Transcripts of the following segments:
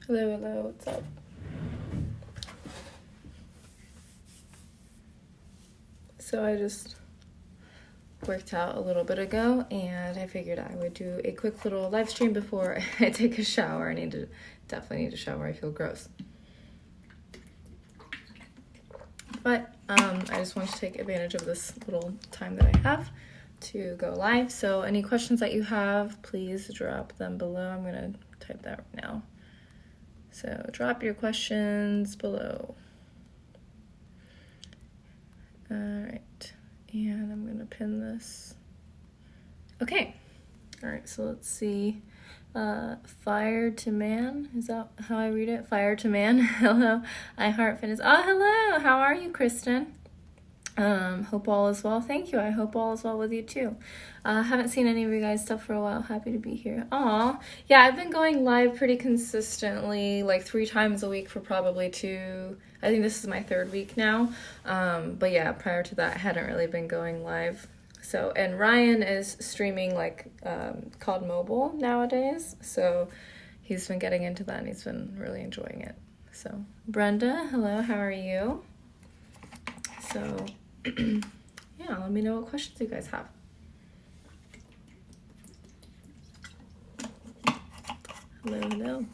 Hello, what's up? So I just worked out a little bit ago, and I figured I would do a quick little live stream before I take a shower. Definitely need to shower. I feel gross. But I just wanted to take advantage of this little time that I have to go live. So any questions that you have, please drop them below. I'm going to type that right now. So drop your questions below. All right, and I'm going to pin this. Okay, all right, so let's see. Fire to Man, is that how I read it? Fire to Man. Hello, I Heart Fitness. Oh, hello, how are you, Kristen? Hope all is well. Thank you. I hope all is well with you too. Haven't seen any of you guys' stuff for a while. Happy to be here. Aw, yeah, I've been going live pretty consistently, like 3 times a week for probably 2. I think this is my 3rd week now. But yeah, prior to that, I hadn't really been going live. So, and Ryan is streaming like COD Mobile nowadays. So he's been getting into that and he's been really enjoying it. So Brenda, hello, how are you? So yeah, let me know what questions you guys have. Hello.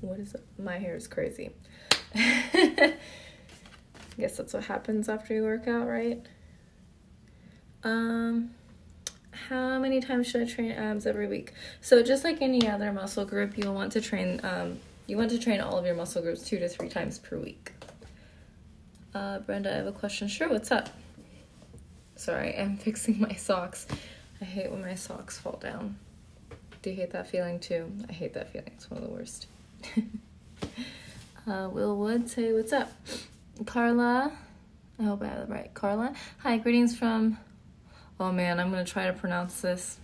What is it? My hair is crazy. I guess that's what happens after you work out, right? How many times should I train abs every week? So just like any other muscle group, you'll want to train all of your muscle groups 2 to 3 times per week. Brenda, I have a question. Sure, what's up? Sorry, I'm fixing my socks. I hate when my socks fall down. Do you hate that feeling too? I hate that feeling. It's one of the worst. Will Wood, say what's up. Carla, I hope I have it right. Carla, hi, greetings from, oh man, I'm going to try to pronounce this.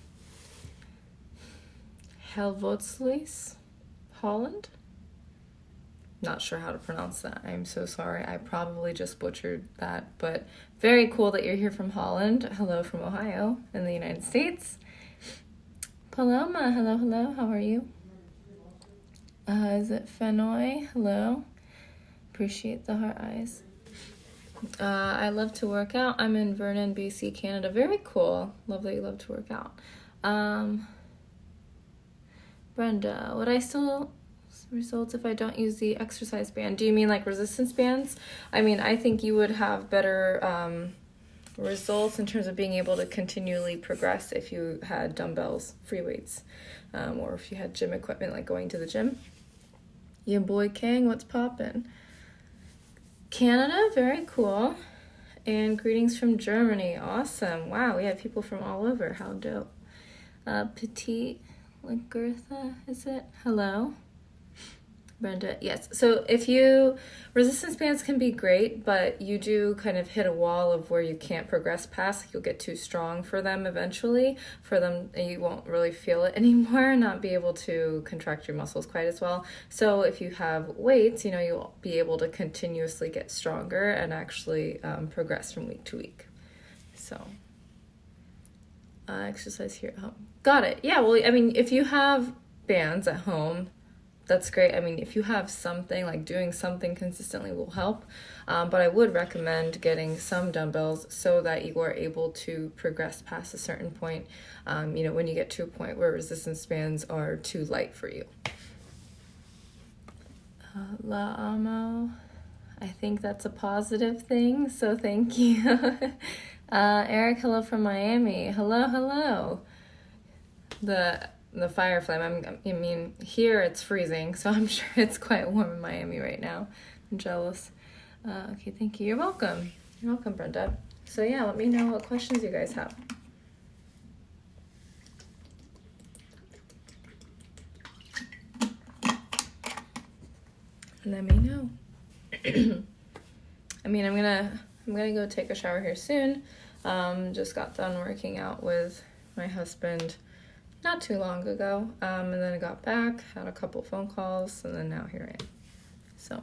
Helvoetsluis, Holland? Not sure how to pronounce that. I'm so sorry. I probably just butchered that, but very cool that you're here from Holland. Hello from Ohio in the United States. Paloma, hello. How are you? Is it Fenoy? Hello. Appreciate the heart eyes. I love to work out. I'm in Vernon, BC, Canada. Very cool. Love that you love to work out. Brenda, would I still results if I don't use the exercise band? Do you mean like resistance bands? I mean, I think you would have better results in terms of being able to continually progress if you had dumbbells, free weights, or if you had gym equipment like going to the gym. Yeah, boy Kang, what's poppin'? Canada, very cool. And greetings from Germany. Awesome. Wow, we have people from all over. How dope. Petite Lagertha, is it? Hello. Brenda, yes. So resistance bands can be great, but you do kind of hit a wall of where you can't progress past. You'll get too strong for them eventually. You won't really feel it anymore, not be able to contract your muscles quite as well. So if you have weights, you'll be able to continuously get stronger and actually progress from week to week. So exercise here at home. Got it. Yeah, well, I mean, if you have bands at home, that's great. I mean, if you have something, like doing something consistently will help. But I would recommend getting some dumbbells so that you are able to progress past a certain point, when you get to a point where resistance bands are too light for you. La Amo, I think that's a positive thing, so thank you. Eric, hello from Miami. Hello. The fire flame, I mean, here it's freezing, so I'm sure it's quite warm in Miami right now. I'm jealous. Okay, thank you. You're welcome. You're welcome, Brenda. So yeah, let me know what questions you guys have. Let me know. I mean, I'm gonna go take a shower here soon. Just got done working out with my husband not too long ago, and then I got back, had a couple phone calls, and then now here I am. So,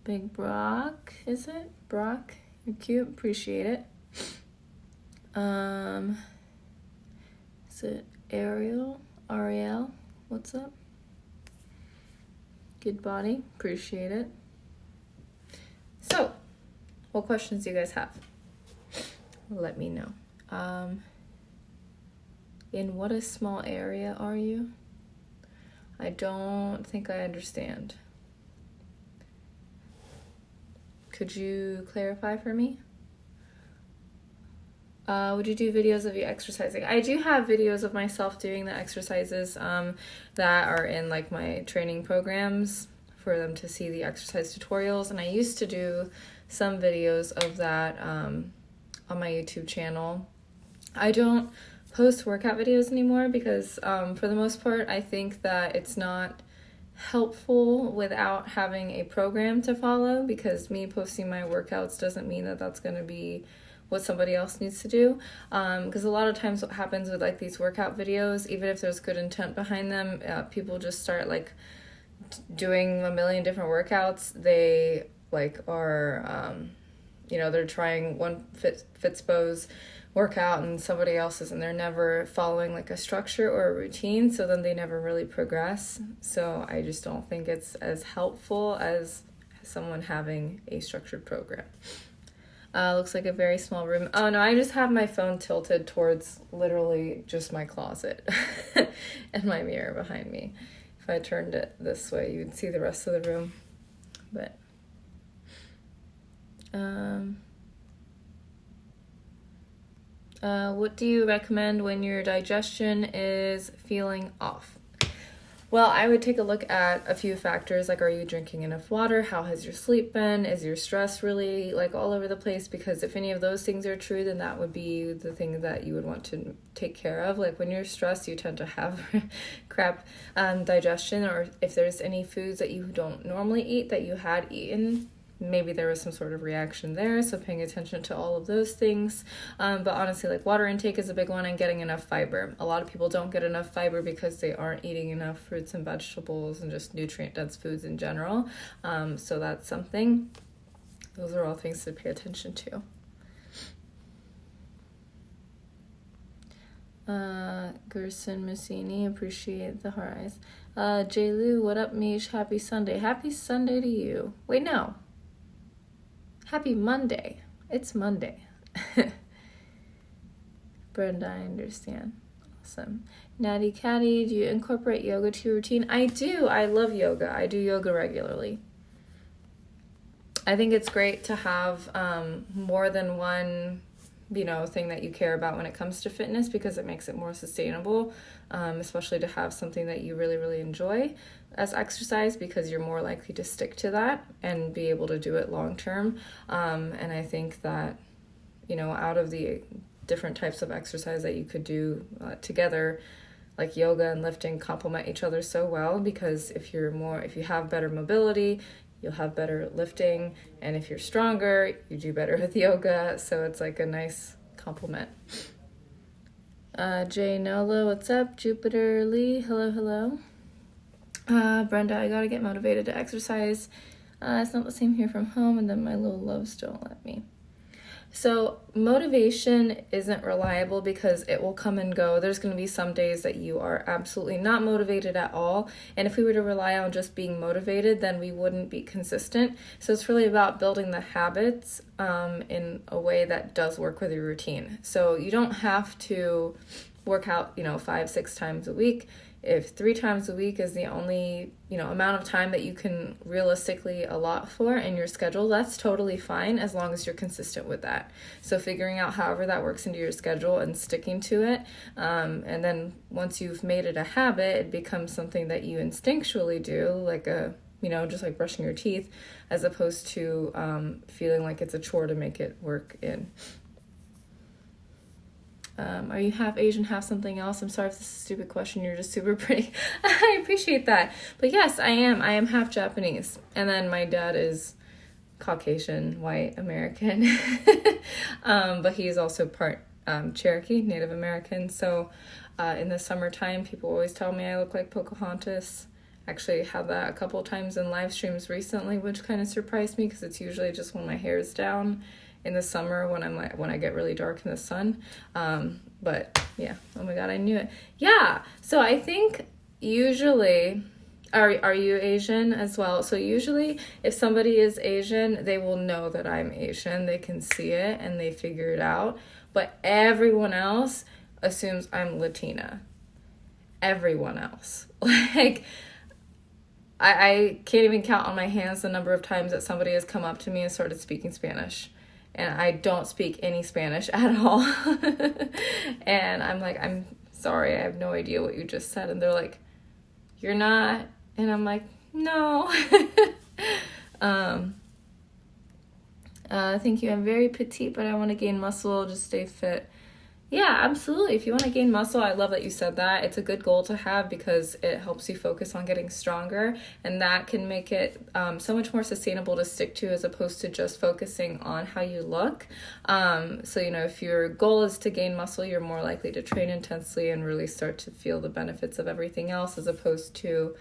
Big Brock, is it? Brock, you're cute, appreciate it. Is it Ariel, what's up? Good body. Appreciate it. So, what questions do you guys have? Let me know. In what a small area are you? I don't think I understand. Could you clarify for me? Would you do videos of you exercising? I do have videos of myself doing the exercises that are in like my training programs for them to see the exercise tutorials. And I used to do some videos of that on my YouTube channel. I don't post workout videos anymore because for the most part, I think that it's not helpful without having a program to follow, because me posting my workouts doesn't mean that that's going to be what somebody else needs to do, because a lot of times what happens with like these workout videos, even if there's good intent behind them, people just start like doing a million different workouts. They like are they're trying one Fitspose workout and somebody else's, and they're never following like a structure or a routine, so then they never really progress. So I just don't think it's as helpful as someone having a structured program. Looks like a very small room. Oh no, I just have my phone tilted towards literally just my closet and my mirror behind me. If I turned it this way, you would see the rest of the room. But what do you recommend when your digestion is feeling off? Well, I would take a look at a few factors, like, are you drinking enough water? How has your sleep been? Is your stress really like all over the place? Because if any of those things are true, then that would be the thing that you would want to take care of. Like when you're stressed, you tend to have crap digestion, or if there's any foods that you don't normally eat that you had eaten, maybe there was some sort of reaction there, so paying attention to all of those things. But honestly, like water intake is a big one, and getting enough fiber. A lot of people don't get enough fiber because they aren't eating enough fruits and vegetables and just nutrient-dense foods in general. So that's something. Those are all things to pay attention to. Gerson Messini, appreciate the heart eyes. J. Lou, what up, Mish? Happy Sunday. Happy Sunday to you. Wait, no. Happy Monday. It's Monday. Brenda, I understand. Awesome. Natty Catty, do you incorporate yoga to your routine? I do. I love yoga. I do yoga regularly. I think it's great to have more than one thing that you care about when it comes to fitness, because it makes it more sustainable, especially to have something that you really, really enjoy as exercise, because you're more likely to stick to that and be able to do it long term. And I think that, out of the different types of exercise that you could do together, like yoga and lifting complement each other so well, because if you have better mobility, you'll have better lifting, and if you're stronger, you do better with yoga, so it's like a nice complement. Jay Nola, what's up? Jupiter Lee, hello. Brenda, I gotta get motivated to exercise. It's not the same here from home, and then my little loves don't let me. So motivation isn't reliable because it will come and go. There's going to be some days that you are absolutely not motivated at all. And if we were to rely on just being motivated, then we wouldn't be consistent. So it's really about building the habits in a way that does work with your routine. So you don't have to work out, 5-6 times a week. If 3 times a week is the only, amount of time that you can realistically allot for in your schedule, that's totally fine as long as you're consistent with that. So figuring out however that works into your schedule and sticking to it. And then once you've made it a habit, it becomes something that you instinctually do, like just like brushing your teeth, as opposed to feeling like it's a chore to make it work in. Are you half Asian, half something else? I'm sorry if this is a stupid question. You're just super pretty. I appreciate that. But yes, I am. I am half Japanese. And then my dad is Caucasian, white American. But he is also part Cherokee, Native American. So in the summertime, people always tell me I look like Pocahontas. Actually had that a couple times in live streams recently, which kind of surprised me because it's usually just when my hair is down in the summer when I get really dark in the sun. But yeah, oh my God, I knew it. Yeah, so I think usually Are you Asian as well? So usually if somebody is Asian, they will know that I'm Asian. They can see it and they figure it out. But everyone else assumes I'm Latina. Everyone else. Like, I can't even count on my hands the number of times that somebody has come up to me and started speaking Spanish. And I don't speak any Spanish at all. And I'm like, I'm sorry, I have no idea what you just said. And they're like, you're not? And I'm like, no. Thank you. I'm very petite, but I want to gain muscle, just stay fit. Yeah, absolutely. If you want to gain muscle, I love that you said that. It's a good goal to have because it helps you focus on getting stronger, and that can make it so much more sustainable to stick to as opposed to just focusing on how you look. So, if your goal is to gain muscle, you're more likely to train intensely and really start to feel the benefits of everything else, as opposed to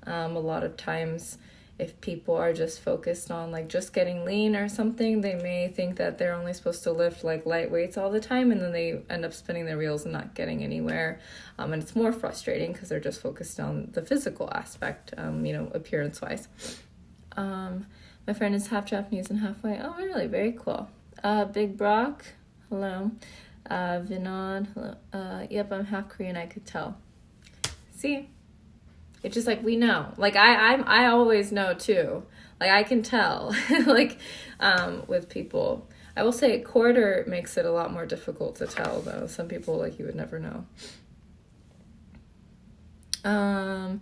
a lot of times if people are just focused on like just getting lean or something, they may think that they're only supposed to lift like light weights all the time, and then they end up spinning their wheels and not getting anywhere. And it's more frustrating because they're just focused on the physical aspect, appearance wise. My friend is half Japanese and half white. Oh, really? Very cool. Big Brock, hello. Vinod, hello. Yep, I'm half Korean, I could tell. See? It's just like we know. Like I always know too. Like I can tell. Like with people. I will say quarter makes it a lot more difficult to tell though. Some people like you would never know. I'm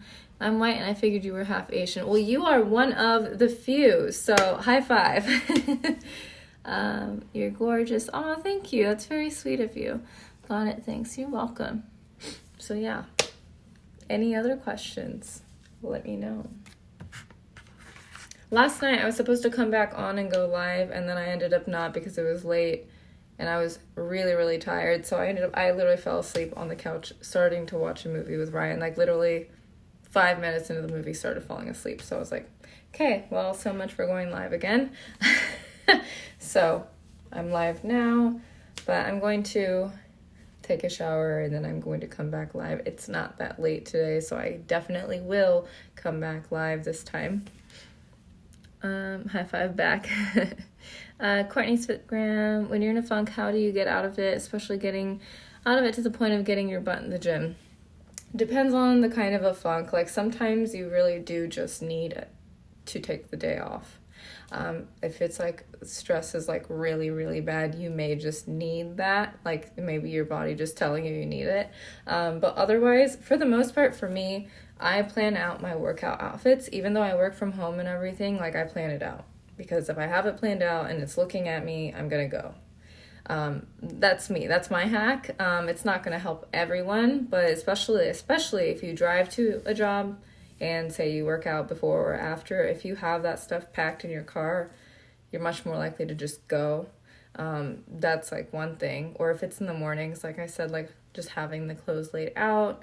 white and I figured you were half Asian. Well, you are one of the few. So high five. You're gorgeous. Oh, thank you. That's very sweet of you. Got it. Thanks. You're welcome. So yeah. Any other questions? Let me know. Last night I was supposed to come back on and go live, and then I ended up not because it was late and I was really, really tired. So I literally fell asleep on the couch starting to watch a movie with Ryan. Like literally 5 minutes into the movie started falling asleep. So I was like, okay, well, so much for going live again. So I'm live now, but I'm going to take a shower and then I'm going to come back live. It's not that late today, so I definitely will come back live this time. High five back. Courtney's Fitgram, when you're in a funk, how do you get out of it, especially getting out of it to the point of getting your butt in the gym? Depends on the kind of a funk. Like sometimes you really do just need to take the day off. If it's like stress is like really, really bad, you may just need that. Like maybe your body just telling you need it. But otherwise, for the most part, for me, I plan out my workout outfits. Even though I work from home and everything, like I plan it out. Because if I have it planned out and it's looking at me, I'm going to go. That's me. That's my hack. It's not going to help everyone, but especially if you drive to a job and say you work out before or after, if you have that stuff packed in your car, you're much more likely to just go. That's like one thing. Or if it's in the mornings, like I said, like just having the clothes laid out,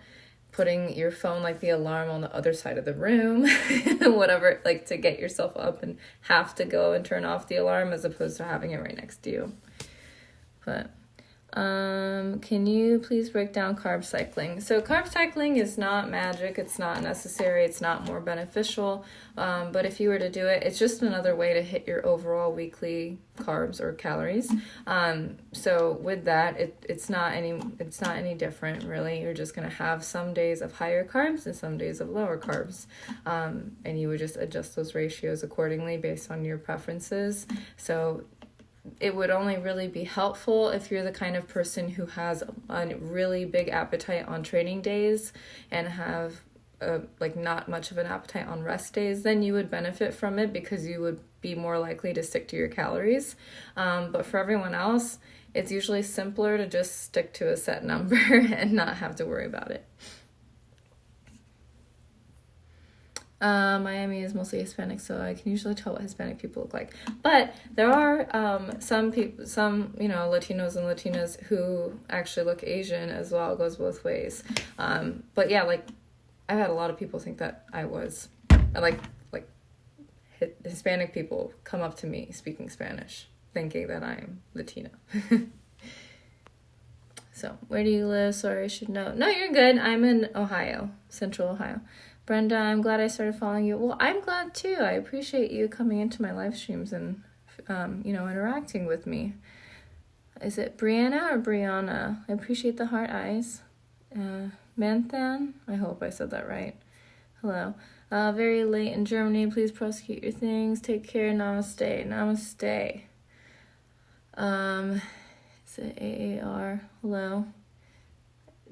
putting your phone, like the alarm on the other side of the room, whatever, like to get yourself up and have to go and turn off the alarm as opposed to having it right next to you. But can you please break down carb cycling? So carb cycling is not magic. It's not necessary. It's not more beneficial. But if you were to do it, it's just another way to hit your overall weekly carbs or calories. So with that, it's not any different really. You're just going to have some days of higher carbs and some days of lower carbs. And you would just adjust those ratios accordingly based on your preferences. So it would only really be helpful if you're the kind of person who has a really big appetite on training days and have like not much of an appetite on rest days. Then you would benefit from it because you would be more likely to stick to your calories. But for everyone else, it's usually simpler to just stick to a set number and not have to worry about it. Miami is mostly Hispanic, so I can usually tell what Hispanic people look like. But there are some people, Latinos and Latinas who actually look Asian as well. It goes both ways. But yeah, like I've had a lot of people think that I was, like Hispanic people come up to me speaking Spanish, thinking that I'm Latina. So, where do you live? Sorry, I should know. No, you're good. I'm in Ohio, Central Ohio. Brenda, I'm glad I started following you. Well, I'm glad too. I appreciate you coming into my live streams and, interacting with me. Is it Brianna or Brianna? I appreciate the heart eyes. Manthan, I hope I said that right. Hello. Very late in Germany. Please prosecute your things. Take care. Namaste. Namaste. Is it AAR? Hello.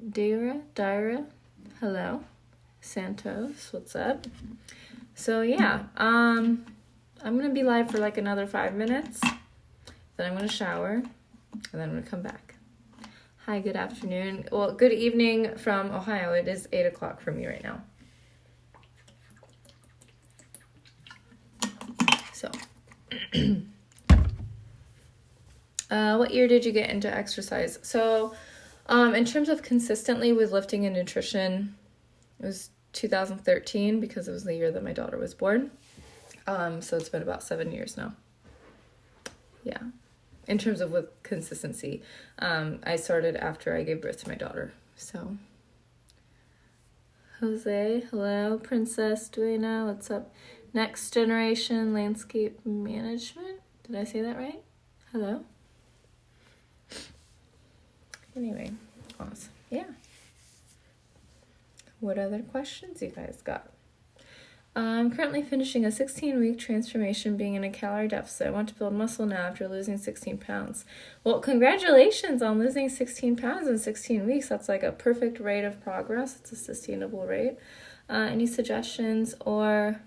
Daira? Hello. Santos, what's up? So yeah, I'm gonna be live for like another 5 minutes. Then I'm gonna shower, and then I'm gonna come back. Hi, good afternoon. Well, good evening from Ohio. It is 8 o'clock for me right now. So, what year did you get into exercise? So, in terms of consistently with lifting and nutrition, it was 2013 because it was the year that my daughter was born. So it's been about 7 years now. Yeah. In terms of with consistency, I started after I gave birth to my daughter. So, Jose, hello. Princess Duena, what's up? Next Generation Landscape Management. Did I say that right? Hello. Anyway, awesome. Yeah. What other questions you guys got? I'm currently finishing a 16-week transformation being in a calorie deficit. I want to build muscle now after losing 16 pounds. Well, congratulations on losing 16 pounds in 16 weeks. That's like a perfect rate of progress. It's a sustainable rate. Any suggestions or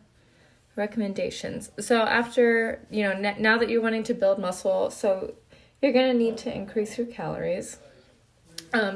recommendations? So after, now that you're wanting to build muscle, so you're going to need to increase your calories.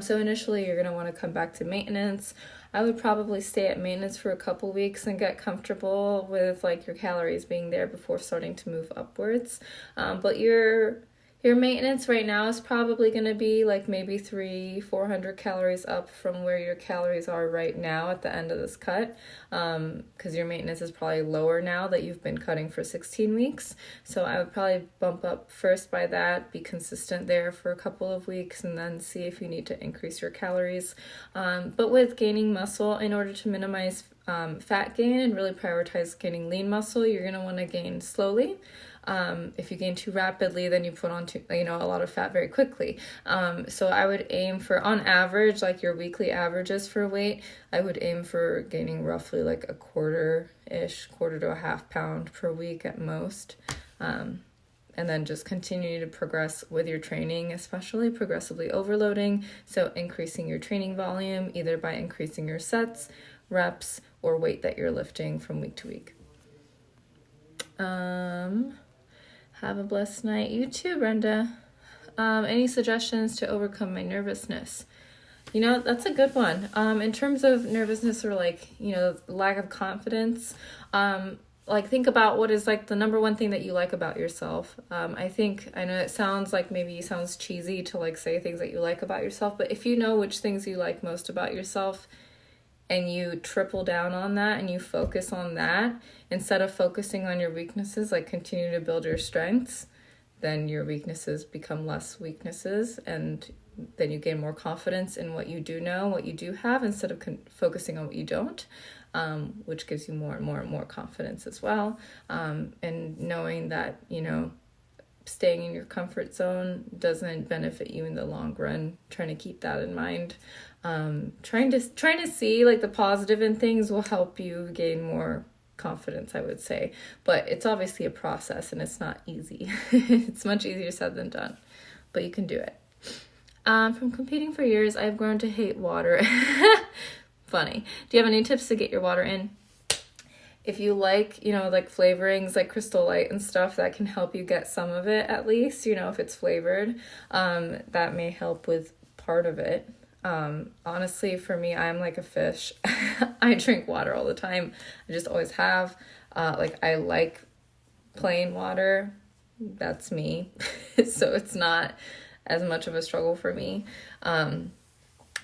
So initially you're going to want to come back to maintenance. I would probably stay at maintenance for a couple weeks and get comfortable with like your calories being there before starting to move upwards. But your maintenance right now is probably going to be like maybe 300-400 calories up from where your calories are right now at the end of this cut, because your maintenance is probably lower now that you've been cutting for 16 weeks. So I would probably bump up first by that, be consistent there for a couple of weeks, and then see if you need to increase your calories. But with gaining muscle, in order to minimize fat gain and really prioritize gaining lean muscle, you're going to want to gain slowly. If you gain too rapidly, then you put on a lot of fat very quickly. So I would aim for, on average, like your weekly averages for weight, I would aim for gaining roughly like a quarter to a half pound per week at most. And then just continue to progress with your training, especially progressively overloading. So increasing your training volume, either by increasing your sets, reps, or weight that you're lifting from week to week. Have a blessed night. You too, Brenda. Any suggestions to overcome my nervousness? That's a good one. In terms of nervousness or lack of confidence, think about what is like the number one thing that you like about yourself. I know it sounds like maybe it sounds cheesy to like say things that you like about yourself, but if you know which things you like most about yourself, and you triple down on that and you focus on that instead of focusing on your weaknesses, like continue to build your strengths, then your weaknesses become less weaknesses, and then you gain more confidence in what you do know, what you do have, instead of focusing on what you don't, which gives you more and more and more confidence as well. And knowing that, staying in your comfort zone doesn't benefit you in the long run. Trying to keep that in mind. Trying to see like the positive in things will help you gain more confidence, I would say. But it's obviously a process and it's not easy. It's much easier said than done, but you can do it. From competing for years, I've grown to hate water. Funny. Do you have any tips to get your water in? If you like, like flavorings like Crystal Light and stuff, that can help you get some of it at least, if it's flavored. That may help with part of it. Honestly, for me, I'm like a fish. I drink water all the time. I just always have. I like plain water. That's me. So it's not as much of a struggle for me.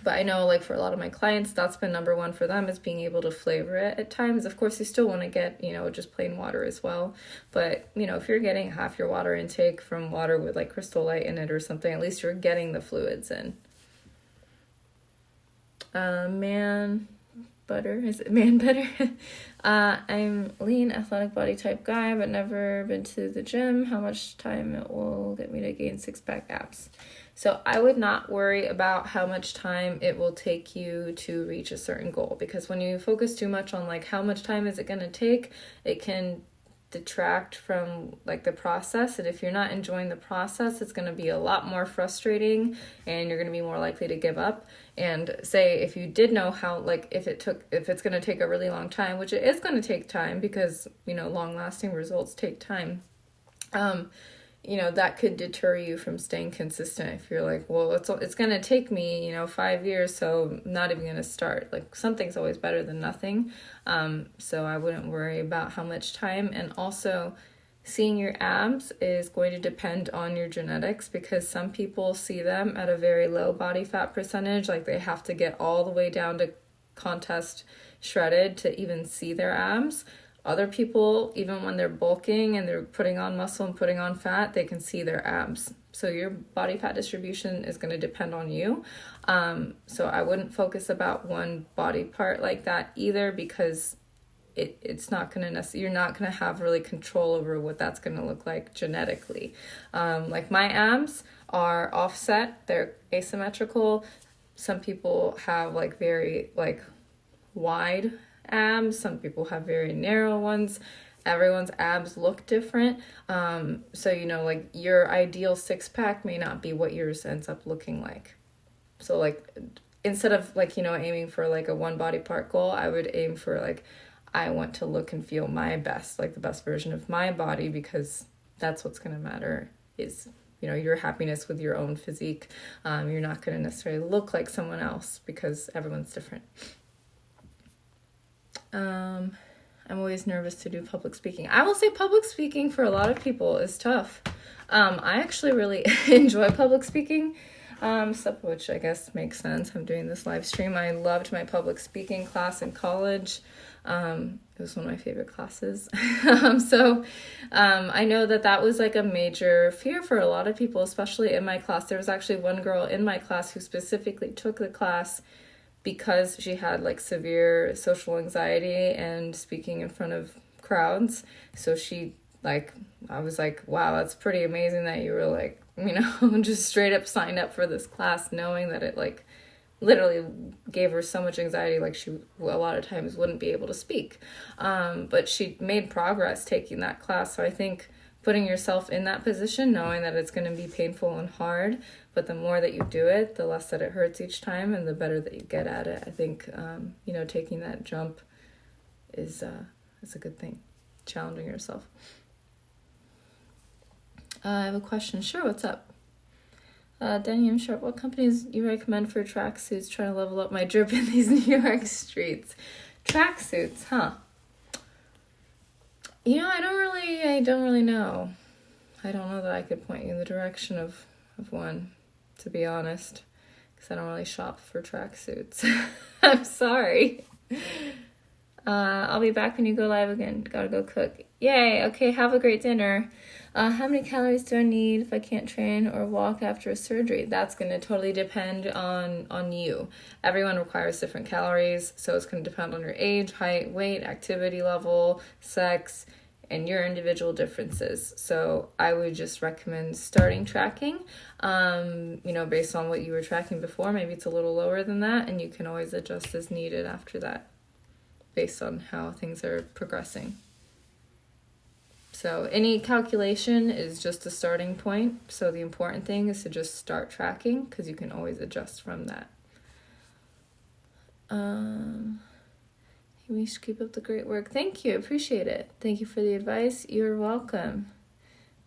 But I know like for a lot of my clients, that's been number one for them, is being able to flavor it at times. Of course, you still want to get, just plain water as well. But, if you're getting half your water intake from water with like Crystal Light in it or something, at least you're getting the fluids in. Man butter, is it man butter? I'm lean, athletic body type guy, but never been to the gym. How much time it will get me to gain 6-pack abs? So I would not worry about how much time it will take you to reach a certain goal, because when you focus too much on like how much time is it going to take, it can detract from like the process. And if you're not enjoying the process, it's going to be a lot more frustrating and you're going to be more likely to give up. And say if you did know how, like if it's going to take a really long time, which it is going to take time because, you know, long lasting results take time, you know, that could deter you from staying consistent. If you're like, well, it's going to take me, you know, 5 years, so I'm not even going to start. Like, something's always better than nothing. So I wouldn't worry about how much time. And also, seeing your abs is going to depend on your genetics, because some people see them at a very low body fat percentage. Like, they have to get all the way down to contest shredded to even see their abs. Other people, even when they're bulking and they're putting on muscle and putting on fat, they can see their abs. So your body fat distribution is going to depend on you. So I wouldn't focus about one body part like that either, because it's not going to you're not going to have really control over what that's going to look like genetically. Like my abs are offset, they're asymmetrical. Some people have like very like wide abs, some people have very narrow ones. Everyone's abs look different. So, you know, like your ideal 6-pack may not be what yours ends up looking like. So like, instead of like, you know, aiming for like a one body part goal, I would aim for like, I want to look and feel my best, like the best version of my body, because that's what's going to matter is, you know, your happiness with your own physique. You're not going to necessarily look like someone else because everyone's different. I'm always nervous to do public speaking. I will say public speaking for a lot of people is tough. I actually really enjoy public speaking, which I guess makes sense. I'm doing this live stream. I loved my public speaking class in college. It was one of my favorite classes. I know that was like a major fear for a lot of people, especially in my class. There was actually one girl in my class who specifically took the class because she had like severe social anxiety and speaking in front of crowds. So she I was like, wow, that's pretty amazing that you were like, you know, just straight up signed up for this class, knowing that it like literally gave her so much anxiety, like she a lot of times wouldn't be able to speak. But she made progress taking that class. So I think putting yourself in that position, knowing that it's going to be painful and hard, but the more that you do it, the less that it hurts each time and the better that you get at it. I think, you know, taking that jump is a good thing, challenging yourself. I have a question. Sure, what's up? Denny M. Sharp, what companies you recommend for tracksuits? Trying to level up my drip in these New York streets. Tracksuits, huh? You know, I don't really know. I don't know that I could point you in the direction of one, to be honest, because I don't really shop for tracksuits. I'm sorry. I'll be back when you go live again. Gotta go cook. Yay, okay, have a great dinner. How many calories do I need if I can't train or walk after a surgery? That's going to totally depend on you. Everyone requires different calories, so it's going to depend on your age, height, weight, activity level, sex, and your individual differences. So I would just recommend starting tracking, you know, based on what you were tracking before. Maybe it's a little lower than that, and you can always adjust as needed after that, based on how things are progressing. So any calculation is just a starting point. So the important thing is to just start tracking, because you can always adjust from that. We should keep up the great work. Thank you. Appreciate it. Thank you for the advice. You're welcome.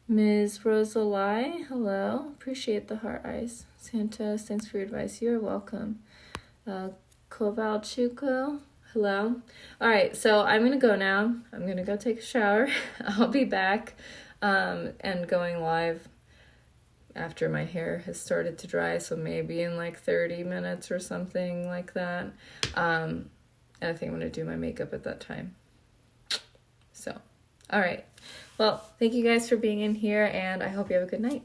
Ms. Rosalie, hello. Appreciate the heart eyes. Santos, thanks for your advice. You're welcome. Kovalchuko, hello. All right, so I'm going to go now. I'm going to go take a shower. I'll be back and going live after my hair has started to dry, so maybe in like 30 minutes or something like that. And I think I'm going to do my makeup at that time. So, all right. Well, thank you guys for being in here, and I hope you have a good night.